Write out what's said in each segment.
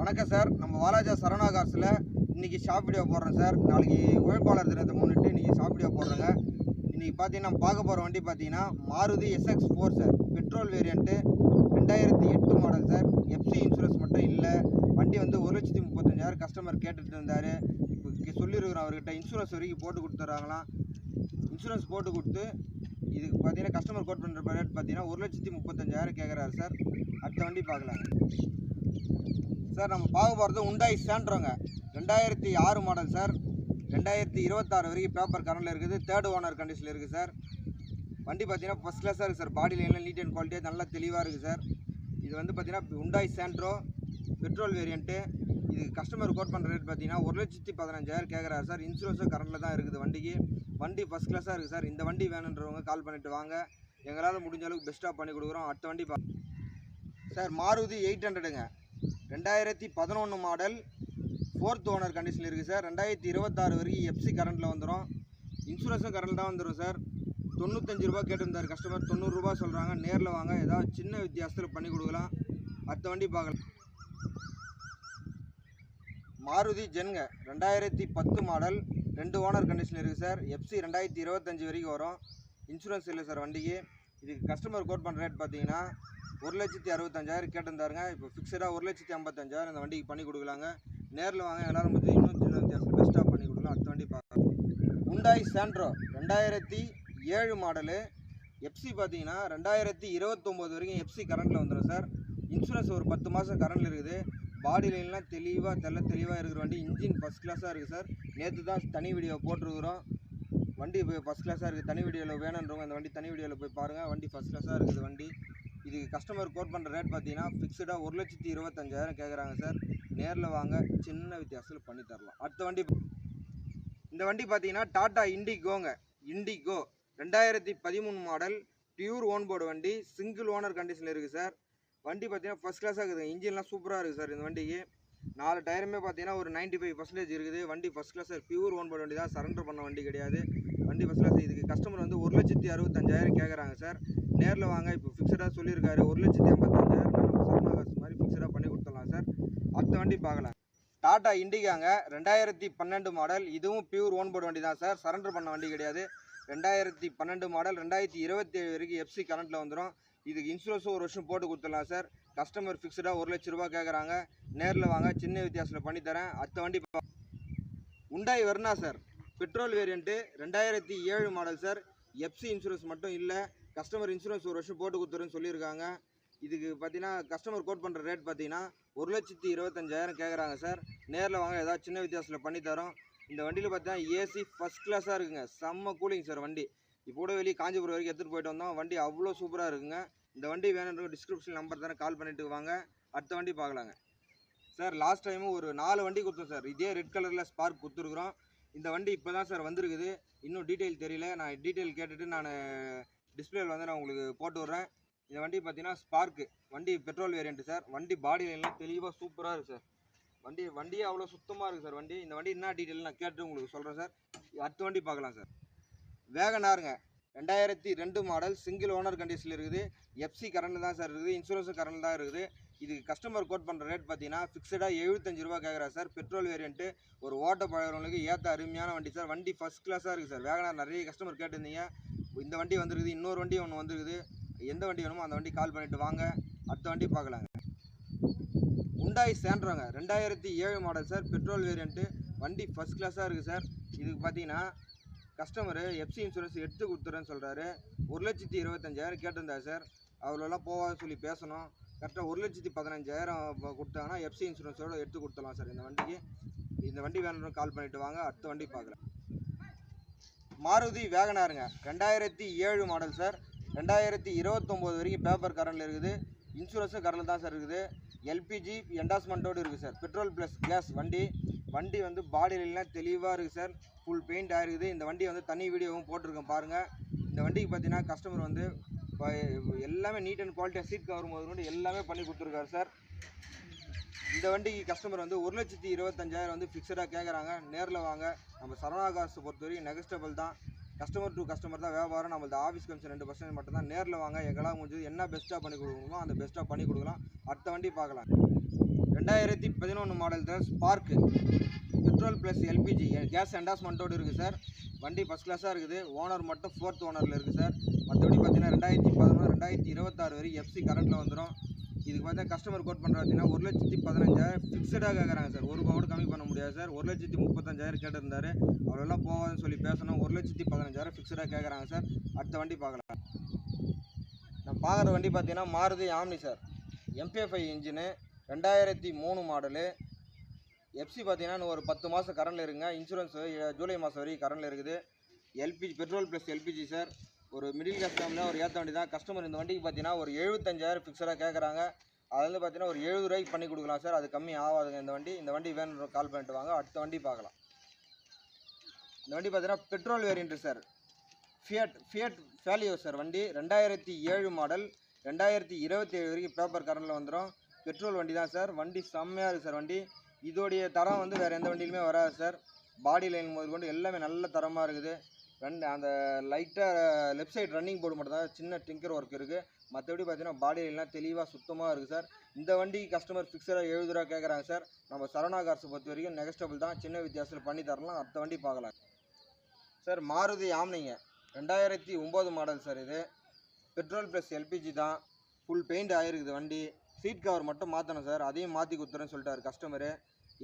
வணக்கம் சார். நம்ம வாலாஜா சரவணா கார்ஸில் இன்றைக்கி ஷாப் வீடியோ போடுறோம் சார். நாளைக்கு உழைப்பாளர் தினத்தை முன்னிட்டு இன்றைக்கி ஷாப் வீடியோ போடுறேங்க. இன்றைக்கி பார்த்தீங்கன்னா நம்ம பார்க்க போகிற வண்டி பார்த்தீங்கன்னா Maruti SX4 sir. Petrol variant 2008 model sir. FC insurance மட்டும் இல்லை. வண்டி வந்து 1,35,000 கஸ்டமர் கேட்டுட்டு இருந்தார். இப்போ சொல்லியிருக்கிறோம் அவர்கிட்ட இன்சூரன்ஸ் வரைக்கும் போட்டு கொடுத்துட்றாங்களாம். இன்சூரன்ஸ் போட்டு கொடுத்து இதுக்கு பார்த்தீங்கன்னா கஸ்டமர் கோட் பண்ணுற ரேட் பார்த்தீங்கன்னா 1,35,000 கேட்குறாரு சார். அடுத்த வண்டி பார்க்கலாங்க சார். நம்ம பார்க்க போகிறது உண்டாய் சாண்ட்ரோங்க. 2006 மாடல் சார். 2026 வரைக்கும் பேப்பர் கரண்டில் இருக்குது. தேர்ட் ஓனர் கண்டிஷனில் இருக்குது சார். வண்டி பார்த்தீங்கன்னா ஃபஸ்ட் கிளாஸாக இருக்குது சார். பாடி லைனில் நீட் அண்ட் குவாலிட்டியாக நல்லா தெளிவாக இருக்குது சார். இது வந்து பார்த்தீங்கன்னா உண்டாய் சாண்ட்ரோ பெட்ரோல் வேரியண்ட்டு. இது கஸ்டமர் கோட் பண்ணுற ரேட் பார்த்தீங்கன்னா 1,15,000 கேட்குறாரு சார். இன்சூரன்ஸும் கரண்டில் தான் இருக்குது வண்டிக்கு. வண்டி ஃபஸ்ட் கிளாஸாக இருக்குது சார். இந்த வண்டி வேணுன்றவங்க கால் பண்ணிவிட்டு வாங்க. எங்களால் முடிஞ்ச அளவுக்கு பெஸ்ட்டாக பண்ணி கொடுக்குறோம். அடுத்த வண்டி சார் மாருதி 800ங்க. 2011 மாடல். 4th ஓனர் கண்டிஷனில் இருக்குது சார். 2026 வரைக்கும் எஃப்சி கரண்டில் வந்துடும். இன்சூரன்ஸும் கரண்ட் தான் வந்துடும் சார். 95 ரூபா கேட்டிருந்தார் கஸ்டமர். 90 ரூபா சொல்கிறாங்க. நேரில் வாங்க, ஏதாவது சின்ன வித்தியாசத்தில் பண்ணி கொடுக்கலாம். அடுத்த வண்டி பார்க்கலாம். மாருதி ஜென்ங்க. 2010 மாடல். 2 ஓனர் கண்டிஷனில் இருக்குது சார். எஃப்சி 2025 வரைக்கும் வரும். இன்சூரன்ஸ் இல்லை சார் வண்டிக்கு. இதுக்கு கஸ்டமர் கோட் பண்ணுற ரேட் பார்த்தீங்கன்னா 1,65,000 கேட்டிருந்தாருங்க. இப்போ ஃபிக்ஸடாக 1,55,000 இந்த வண்டிக்கு பண்ணி கொடுக்கலாங்க. நேரில் வாங்க, எல்லாரும் பற்றி இன்னும் சின்ன வித்தியாசம் பெஸ்ட்டாக பண்ணி கொடுக்கலாம். அடுத்த வண்டி பார்க்கலாம். உண்டாய் சாண்ட்ரோ 2007 மாடலு. எஃப்சி பார்த்தீங்கன்னா 2029 வரைக்கும் எஃப்சி கரண்டில் வந்துடும் சார். இன்சூரன்ஸ் ஒரு 10 மாதம் கரண்டில் இருக்குது. பாடி லைன்லாம் தெளிவாக இருக்கிற வண்டி. இன்ஜின் ஃபஸ்ட் கிளாஸாக இருக்குது சார். நேற்று தான் தனி வீடியோ போட்டிருக்கிறோம். வண்டி ஃபஸ்ட் கிளாஸாக இருக்குது. தனி வீடியோவில் வேணுன்றவங்க அந்த வண்டி தனி வீடியோவில் போய் பாருங்கள். வண்டி ஃபஸ்ட் கிளாஸாக இருக்குது வண்டி. இதுக்கு கஸ்டமர் கோட் பண்ணுற ரேட் பார்த்தீங்கன்னா ஃபிக்ஸடாக 1,25,000 கேட்குறாங்க சார். நேரில் வாங்க, சின்ன வித்தியாசத்தில் பண்ணி தரலாம். அடுத்த வண்டி இந்த வண்டி பார்த்தீங்கன்னா டாடா இண்டிகோங்க. Indigo 2013 model. பியூர் ஓன்போர்டு வண்டி. சிங்கிள் ஓனர் கண்டிஷனில் இருக்குது சார். வண்டி பார்த்தீங்கன்னா ஃபஸ்ட் கிளாஸாக இருக்குது. இன்ஜின்லாம் சூப்பராக இருக்குது சார். இந்த வண்டிக்கு 4 டயருமே பார்த்தீங்கன்னா ஒரு 95% இருக்குது. வண்டி ஃபஸ்ட் கிளாஸ் சார். பியூர் ஓன்போர்டு வண்டி தான். சரண்டர் பண்ண வண்டி கிடையாது. வண்டி ஃபஸ்ட் கிளாஸ். இதுக்கு கஸ்டமர் வந்து 1,65,000 கேட்குறாங்க சார். நேரில் வாங்க. இப்போ ஃபிக்ஸடாக சொல்லியிருக்காரு 1,85,000. நம்ம சரவணா காசு மாதிரி ஃபிக்ஸடாக பண்ணி கொடுத்துடலாம் சார். அடுத்த வண்டி பார்க்கலாம். டாடா இண்டிகாங்க. 2012 மாடல். இதுவும் பியூர் ஓன்போர்டு வண்டி தான் சார். சரண்டர் பண்ண வண்டி கிடையாது. 2012 மாடல். 2027 வரைக்கும் எஃப்சி கரண்ட்டில் வந்துடும். இதுக்கு இன்சூரன்ஸும் ஒரு வருஷம் போட்டு கொடுத்துடலாம் சார். கஸ்டமர் ஃபிக்ஸடாக 1,00,000 ரூபா கேட்குறாங்க. நேரில் வாங்க, சின்ன வித்தியாசத்தில் பண்ணித்தரேன். அடுத்த வண்டி Hyundai Verna sir. Petrol variant. 2007 model sir. FC insurance மட்டும் இல்லை. கஸ்டமர் இன்சூரன்ஸ் ஒரு வருஷம் போட்டு கொடுத்துருன்னு சொல்லியிருக்காங்க. இதுக்கு பார்த்தீங்கன்னா கஸ்டமர் கோட் பண்ணுற ரேட் பார்த்தீங்கன்னா 1,25,000 கேட்குறாங்க சார். நேரில் வாங்க, ஏதாவது சின்ன வித்தியாசத்தில் பண்ணித்தரோம். இந்த வண்டியில் பார்த்தீங்கன்னா ஏசி ஃபஸ்ட் கிளாஸாக இருக்குங்க. செம்ம கூலிங் சார் வண்டி. இப்போ கூட வெளியே காஞ்சிபுரம் வரைக்கும் எடுத்துகிட்டு போயிட்டு வந்தோம். வண்டி அவ்வளோ சூப்பராக இருக்குங்க. இந்த வண்டி வேணுன்ற டிஸ்கிரிப்ஷன் நம்பர் தானே, கால் பண்ணிவிட்டு வாங்க. அடுத்த வண்டி பார்க்கலாங்க சார். லாஸ்ட் டைமு ஒரு 4 வண்டி கொடுத்தோம் சார். இதே ரெட் கலரில் ஸ்பார்க் கொடுத்துருக்குறோம். இந்த வண்டி இப்போ தான் சார் வந்திருக்குது. இன்னும் டீட்டெயில் தெரியல. நான் டீட்டெயில் கேட்டுட்டு நான் டிஸ்பிளேவில் வந்து நான் உங்களுக்கு போட்டு விட்றேன். இந்த வண்டி பார்த்தீங்கன்னா ஸ்பார்க்கு வண்டி. Petrol variant sir. வண்டி பாடி லைன்லாம் தெளிவாக சூப்பராக இருக்குது சார். வண்டியே அவ்வளோ சுத்தமாக இருக்குது சார் வண்டி. இந்த வண்டி என்ன டீட்டெயில் நான் கேட்டு உங்களுக்கு சொல்கிறேன் சார். அடுத்த வண்டி பார்க்கலாம் சார். வேகனாருங்க. 2002 மாடல். சிங்கிள் ஓனர் கண்டிஷனில் இருக்குது. எஃப்சி கரண்டில் தான் சார் இருக்குது. இன்சூரன்ஸும் கரண்டில் தான் இருக்குது. இதுக்கு கஸ்டமர் கோட் பண்ணுற ரேட் பார்த்தீங்கன்னா ஃபிக்ஸடாக 75 ரூபா கேட்குறாரு சார். Petrol variant. ஒரு ஓட்ட பழகிறவங்களுக்கு ஏற்ற அருமையான வண்டி சார். வண்டி ஃபஸ்ட் கிளாஸாக இருக்குது சார். வேகனார் நிறைய கஸ்டமர் கேட்டிருந்தீங்க. இந்த வண்டி வந்துருக்குது. இன்னொரு வண்டி ஒன்று வந்துருக்குது. எந்த வண்டி வேணுமோ அந்த வண்டி கால் பண்ணிவிட்டு வாங்க. அடுத்த வண்டி பார்க்கலாங்க. உண்டாய் சாண்ட்ரோங்க. 2007 மாடல் சார். Petrol variant. வண்டி ஃபஸ்ட் கிளாஸாக இருக்குது சார். இதுக்கு பார்த்தீங்கன்னா கஸ்டமரு எஃப்சி இன்சூரன்ஸ் எடுத்து கொடுத்துறேன்னு சொல்கிறாரு. 1,25,000 கேட்டிருந்தார் சார். அவ்வளோலாம் போகாத சொல்லி பேசணும். கரெக்டாக 1,15,000 கொடுத்தாங்கன்னா எஃப்சி இன்சூரன்ஸோடு எடுத்து கொடுத்துடலாம் சார். இந்த வண்டிக்கு இந்த வண்டி வேணும்னு கால் பண்ணிவிட்டு வாங்க. அடுத்த வண்டி பார்க்கலாம். மாருதி வேகனாருங்க. 2007 model sir. 2029 வரைக்கும் பேப்பர் கரண்டில் இருக்குது. இன்சூரன்ஸும் கரண்டில் தான் சார் இருக்குது. எல்பிஜி என்டாஸ்மெண்ட்டோடு இருக்குது சார். பெட்ரோல் ப்ளஸ் கேஸ் வண்டி. வண்டி வந்து பாடி லைன்லாம் தெளிவாக இருக்குது சார். ஃபுல் பெயிண்ட் ஆகிருக்குது. இந்த வண்டி வந்து தனி வீடியோவும் போட்டிருக்கேன் பாருங்கள். இந்த வண்டிக்கு பார்த்தீங்கன்னா கஸ்டமர் வந்து எல்லாமே நீட் அண்ட் குவாலிட்டியாக சீட் கவர் முதல் எல்லாமே பண்ணி கொடுத்துருக்காரு சார். இந்த வண்டிக்கு கஸ்டமர் வந்து 1,25,000 வந்து ஃபிக்ஸடாக கேட்குறாங்க. நேரில் வாங்க. நம்ம சரவணா காசை பொறுத்தவரைக்கும் நெகஸ்டபிள் தான். கஸ்டமர் டு கஸ்டமர் தான் வியாபாரம். நம்மளது ஆஃபீஸ் கமிஷன் 2% மட்டும் தான். நேரில் வாங்க. எங்களால் முடிஞ்சது என்ன பெஸ்ட்டாக பண்ணி கொடுக்கணுமோ அந்த பெஸ்ட்டாக பண்ணி கொடுக்கலாம். அடுத்த வண்டி பார்க்கலாம். 2011 மாடல் தான் Spark petrol plus LPG gas என்டாஸ்மெண்ட்டோடு இருக்குது சார். வண்டி ஃபஸ்ட் கிளாஸாக இருக்குது. ஓனர் மட்டும் 4th ஓனரில் இருக்குது சார். மற்றபடி பார்த்தீங்கன்னா 2011 2026 வரை எஃப்சி கரண்ட்டில் வந்துடும். இதுக்கு பார்த்தா கஸ்டமர் கோட் பண்ணுறது பார்த்தீங்கன்னா 1,15,000 ஃபிக்ஸடாக கேட்குறாங்க சார். ஒரு ரூபா கூட கம்மி பண்ண முடியாது சார். 1,35,000 கேட்டிருந்தாரு. அவ்வளோலாம் போகாதுன்னு சொல்லி பேசணும். 1,15,000 ஃபிக்ஸடாக கேட்குறாங்க சார். அடுத்த வண்டி பார்க்கலாம். நான் பார்க்குற வண்டி பார்த்தீங்கன்னா Maruti omni sir. MP5 engine 2003 model. FC பார்த்தீங்கன்னா இன்னும் ஒரு 10 மாதம் கரண்டில் இருக்குங்க. இன்சூரன்ஸ் ஜூலை மாதம் வரைக்கும் கரண்டில் இருக்குது. LPG petrol plus LPG sir. ஒரு மிடில் கிளாஸ் ஃபேமிலியாக ஒரு ஏற்ற வண்டி தான். கஸ்டமர் இந்த வண்டிக்கு பார்த்தீங்கன்னா ஒரு 75,000 ஃபிக்ஸடாக கேட்குறாங்க. அதில் பார்த்தீங்கன்னா ஒரு 70 ரூபாய்க்கு பண்ணி கொடுக்கலாம் சார். அது கம்மி ஆகாதுங்க இந்த வண்டி வேணும் கால் பண்ணிட்டு வாங்க. அடுத்த வண்டி பார்க்கலாம். இந்த வண்டி பார்த்தீங்கன்னா petrol variant sir. Fiat Palio sir. வண்டி 2007 மாடல் 2027 வரைக்கும் பேப்பர் கரண்டில் வந்துடும். பெட்ரோல் வண்டி தான் சார். வண்டி செம்மையாக இருக்குது சார். வண்டி இதோடைய தரம் வந்து வேறு எந்த வண்டியிலுமே வராது சார். பாடி லைன் முதல் கொண்டு எல்லாமே நல்ல தரமாக இருக்குது. அந்த லைட்டாக லெஃப்ட் சைடு ரன்னிங் போர்டு மட்டும் தான் சின்ன டிங்கர் ஒர்க் இருக்குது. மற்றபடி பார்த்தீங்கன்னா பாடி லைன்லாம் தெளிவாக சுத்தமாக இருக்குது சார். இந்த வண்டி கஸ்டமர் ஃபிக்ஸடாக 70 ரூபா கேட்குறாங்க சார். நம்ம சரவணா கார்ஸை பொறுத்த வரைக்கும் நெகஸ்டபிள் தான். சின்ன வித்தியாசத்தில் பண்ணி தரலாம். அடுத்த வண்டி பார்க்கலாம் சார். மாருதி ஆம்னிங்க 2009 மாடல் சார். இது பெட்ரோல் ப்ளஸ் எல்பிஜி தான். ஃபுல் பெயிண்ட் ஆகிருக்குது வண்டி. சீட் கவர் மட்டும் மாற்றணும் சார். அதையும் மாற்றி கொடுத்துறேன்னு சொல்லிட்டாரு கஸ்டமரு.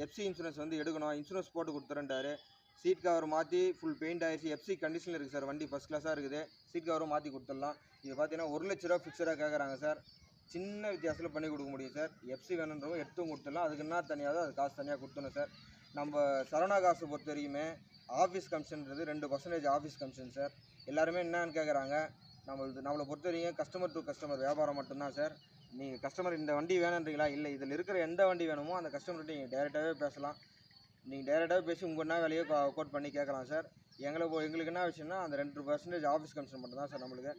எஃப்சி இன்சூரன்ஸ் வந்து எடுக்கணும். இன்சூரன்ஸ் போட்டு கொடுத்துறேன்ட்டாரு. சீட் கவர் மாற்றி ஃபுல் பெயிண்ட் ஆகிடுச்சு. எஃப்சி கண்டிஷனில் இருக்குது சார். வண்டி ஃபஸ்ட் கிளாஸாக இருக்குது. சீட் கவரும் மாற்றி கொடுத்துடலாம். இது பார்த்தீங்கன்னா 1 லட்ச ரூபா ஃபிக்ஸடாக கேட்குறாங்க சார். சின்ன வித்தியாசத்தில் பண்ணி கொடுக்க முடியும் சார். எஃப்சி வேணுன்றவங்க எடுத்தும் கொடுத்துடலாம். அதுக்கு என்ன தனியாக அது காசு தனியாக கொடுத்துணும் சார். நம்ம சரவணா காசை பொறுத்த வரைக்குமே ஆஃபீஸ் கமிஷன்றது 2% ஆஃபீஸ் கமிஷன் சார். எல்லாருமே என்னன்னு கேட்குறாங்க. நம்மளை பொறுத்த வரைக்கும் கஸ்டமர் டு கஸ்டமர் வியாபாரம் மட்டும்தான் சார். நீங்கள் கஸ்டமர் இந்த வண்டி வேணுன்றீங்களா? இல்லை இதில் இருக்கிற எந்த வண்டி வேணுமோ அந்த கஸ்டமர்கிட்ட நீங்கள் டேரெக்டாகவே பேசலாம். நீங்கள் டேரெக்டாகவே பேசி உங்கள் என்ன வேலையோ கோட் பண்ணி கேட்கலாம் சார். எங்களுக்கு என்ன விஷயம்னா அந்த 2% ஆஃபீஸ் கமிஷன் மட்டும் தான் சார். நம்மளுக்கு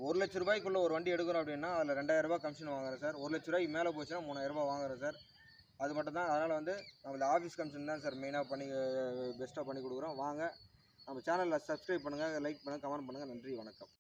1 லட்ச ரூபாய்க்குள்ளே ஒரு வண்டி எடுக்கிறோம் அப்படின்னா அதில் 2,000 ரூபாய் கமிஷன் வாங்குறேன் சார். 1 லட்ச ரூபாய்க்கு மேலே போச்சுன்னா 3,000 ரூபாய் வாங்குறேன் சார். அது மட்டும் தான். அதனால் வந்து நம்மளுக்கு ஆஃபீஸ் கமிஷன் தான் சார் மெயினாக பெஸ்ட்டாக பண்ணி கொடுக்குறோம். வாங்க நம்ம சேனலில் சப்ஸ்கிரைப் பண்ணுங்கள், லைக் பண்ணுங்கள், கமெண்ட் பண்ணுங்கள். நன்றி, வணக்கம்.